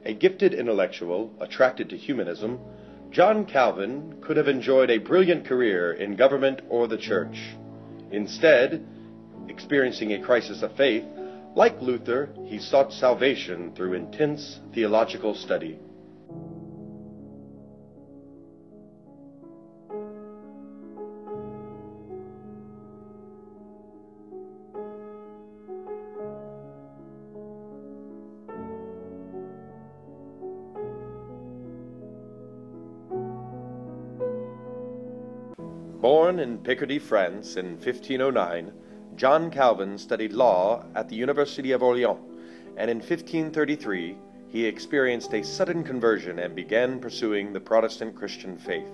A gifted intellectual attracted to humanism, John Calvin could have enjoyed a brilliant career in government or the church. Instead, experiencing a crisis of faith, like Luther, he sought salvation through intense theological study. Born in Picardy, France in 1509, John Calvin studied law at the University of Orleans, and in 1533 he experienced a sudden conversion and began pursuing the Protestant Christian faith.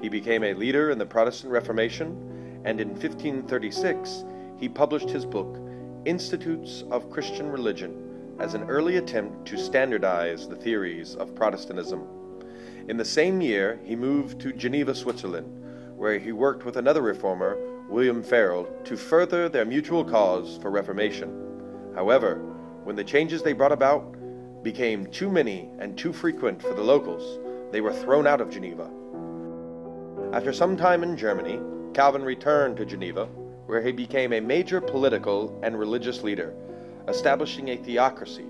He became a leader in the Protestant Reformation, and in 1536 he published his book, Institutes of Christian Religion, as an early attempt to standardize the theories of Protestantism. In the same year he moved to Geneva, Switzerland, where he worked with another reformer, William Farel, to further their mutual cause for reformation. However, when the changes they brought about became too many and too frequent for the locals, they were thrown out of Geneva. After some time in Germany, Calvin returned to Geneva, where he became a major political and religious leader, establishing a theocracy,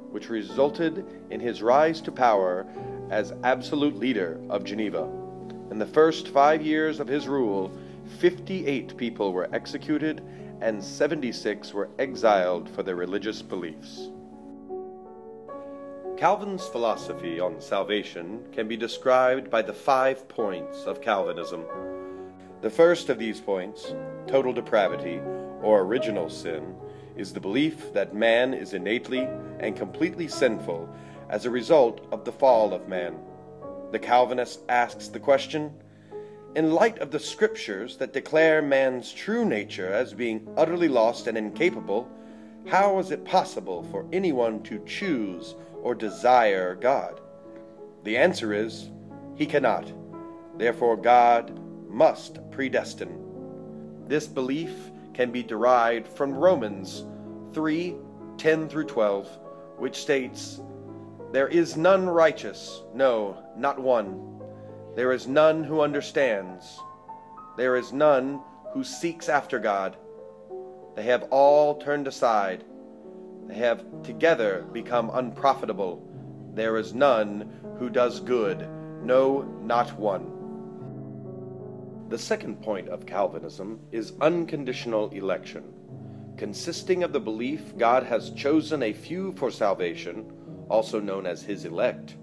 which resulted in his rise to power as absolute leader of Geneva. In the first 5 years of his rule, 58 people were executed and 76 were exiled for their religious beliefs. Calvin's philosophy on salvation can be described by the 5 points of Calvinism. The first of these points, total depravity, or original sin, is the belief that man is innately and completely sinful as a result of the fall of man. The Calvinist asks the question, in light of the scriptures that declare man's true nature as being utterly lost and incapable, how is it possible for anyone to choose or desire God? The answer is, he cannot. Therefore, God must predestine. This belief can be derived from Romans 3:10 through 12, which states, there is none righteous, no, not one. There is none who understands. There is none who seeks after God. They have all turned aside. They have together become unprofitable. There is none who does good, no, not one. The second point of Calvinism is unconditional election, consisting of the belief God has chosen a few for salvation, also known as his elect.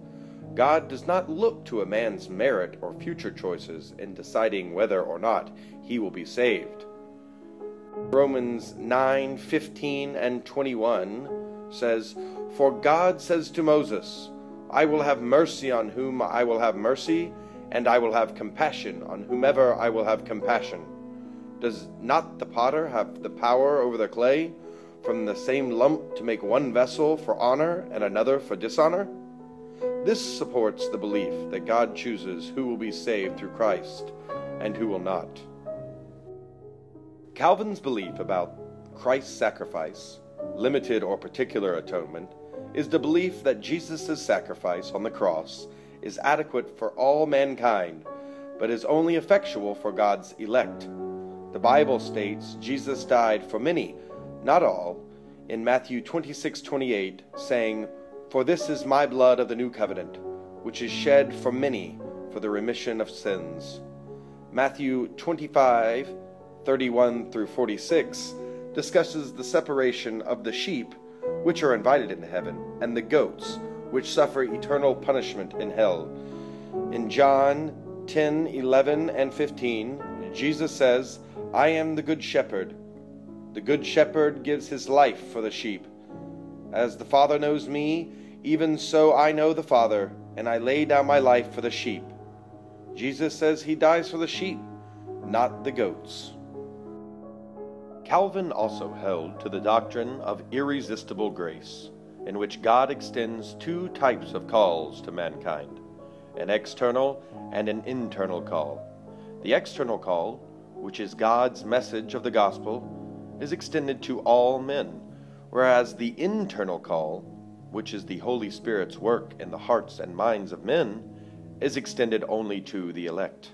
God does not look to a man's merit or future choices in deciding whether or not he will be saved. Romans 9:15 and 21 says, for God says to Moses, I will have mercy on whom I will have mercy, and I will have compassion on whomever I will have compassion. Does not the potter have the power over the clay, from the same lump to make one vessel for honor and another for dishonor? This supports the belief that God chooses who will be saved through Christ and who will not. Calvin's belief about Christ's sacrifice, limited or particular atonement, is the belief that Jesus' sacrifice on the cross is adequate for all mankind, but is only effectual for God's elect. The Bible states Jesus died for many, not all, in Matthew 26:28, saying, for this is my blood of the new covenant, which is shed for many for the remission of sins. Matthew 25:31 through 46 discusses the separation of the sheep, which are invited into heaven, and the goats, which suffer eternal punishment in hell. In John 10:11 and 15, Jesus says, I am the good shepherd. The good shepherd gives his life for the sheep. As the Father knows me, even so I know the Father, and I lay down my life for the sheep. Jesus says he dies for the sheep, not the goats. Calvin also held to the doctrine of irresistible grace, in which God extends 2 types of calls to mankind, an external and an internal call. The external call, which is God's message of the gospel, is extended to all men, whereas the internal call, which is the Holy Spirit's work in the hearts and minds of men, is extended only to the elect.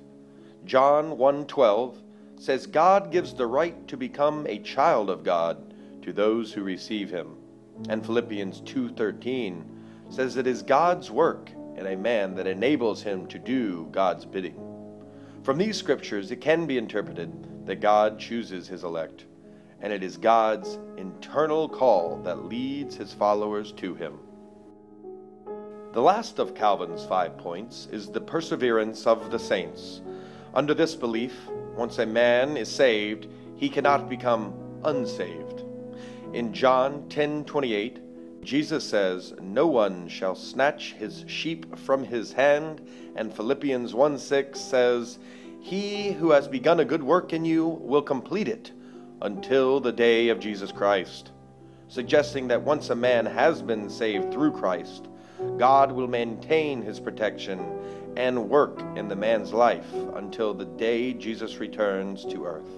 John 1:12 says God gives the right to become a child of God to those who receive him, and Philippians 2:13 says it is God's work in a man that enables him to do God's bidding. From these scriptures, it can be interpreted that God chooses his elect, and it is God's internal call that leads his followers to him. The last of Calvin's 5 points is the perseverance of the saints. Under this belief, once a man is saved, he cannot become unsaved. In John 10:28, Jesus says, "No one shall snatch his sheep from his hand," and Philippians 1:6 says, "He who has begun a good work in you will complete it until the day of Jesus Christ," suggesting that once a man has been saved through Christ, God will maintain his protection and work in the man's life until the day Jesus returns to earth.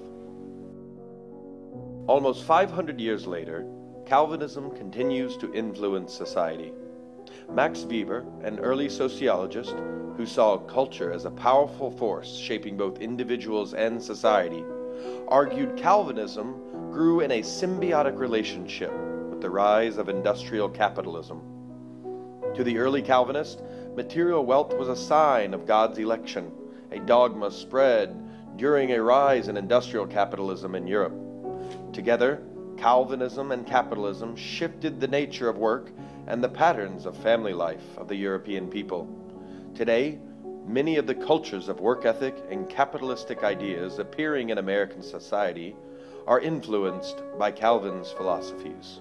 Almost 500 years later, Calvinism continues to influence society. Max Weber, an early sociologist who saw culture as a powerful force shaping both individuals and society, argued Calvinism grew in a symbiotic relationship with the rise of industrial capitalism. To the early Calvinist, material wealth was a sign of God's election, a dogma spread during a rise in industrial capitalism in Europe. Together, Calvinism and capitalism shifted the nature of work and the patterns of family life of the European people. Today, many of the cultures of work ethic and capitalistic ideas appearing in American society are influenced by Calvin's philosophies.